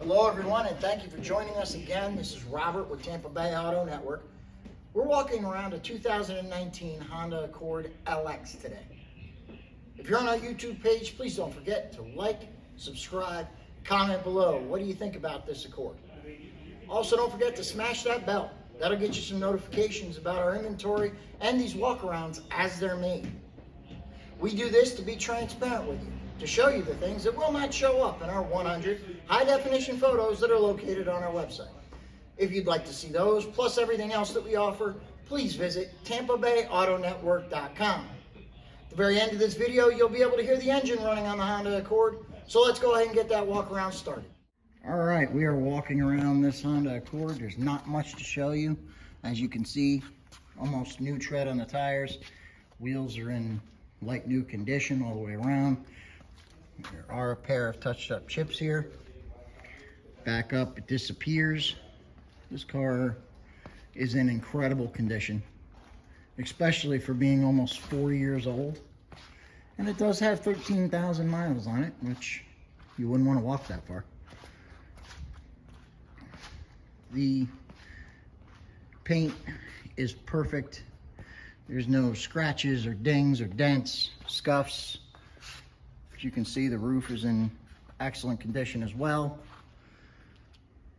Hello everyone, and thank you for joining us again. This is Robert with Tampa Bay Auto Network. We're walking around a 2019 Honda Accord LX today. If you're on our YouTube page, please don't forget to like, subscribe, comment below. What do you think about this Accord? Also, don't forget to smash that bell. That'll get you some notifications about our inventory and these walkarounds as they're made. We do this to be transparent with you, to show you the things that will not show up in our 100 high-definition photos that are located on our website. If you'd like to see those, plus everything else that we offer, please visit TampaBayAutoNetwork.com. At the very end of this video, you'll be able to hear the engine running on the Honda Accord, so let's go ahead and get that walk around started. All right, we are walking around this Honda Accord. There's not much to show you. As you can see, almost new tread on the tires. Wheels are in like new condition all the way around. There are a pair of touched up chips here. Back up, it disappears. This car is in incredible condition, especially for being almost 4 years old. And it does have 13,000 miles on it, which you wouldn't want to walk that far. The paint is perfect. There's no scratches or dings or dents, scuffs. As you can see, the roof is in excellent condition as well.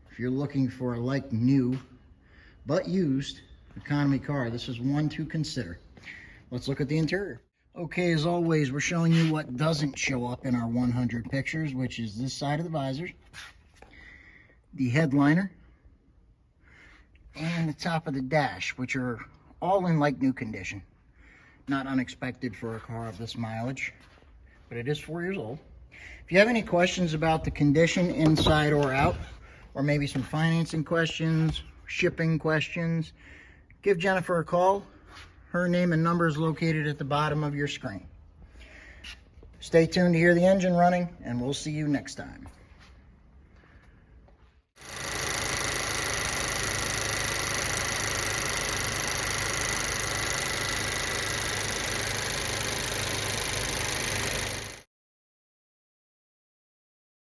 If you're looking for a like new but used economy car, this is one to consider. Let's look at the interior. Okay, as always, we're showing you what doesn't show up in our 100 pictures, which is this side of the visor, the headliner, and the top of the dash, which are all in like new condition. Not unexpected for a car of this mileage, but it is 4 years old. If you have any questions about the condition inside or out, or maybe some financing questions, shipping questions, give Jennifer a call. Her name and number is located at the bottom of your screen. Stay tuned to hear the engine running, and we'll see you next time.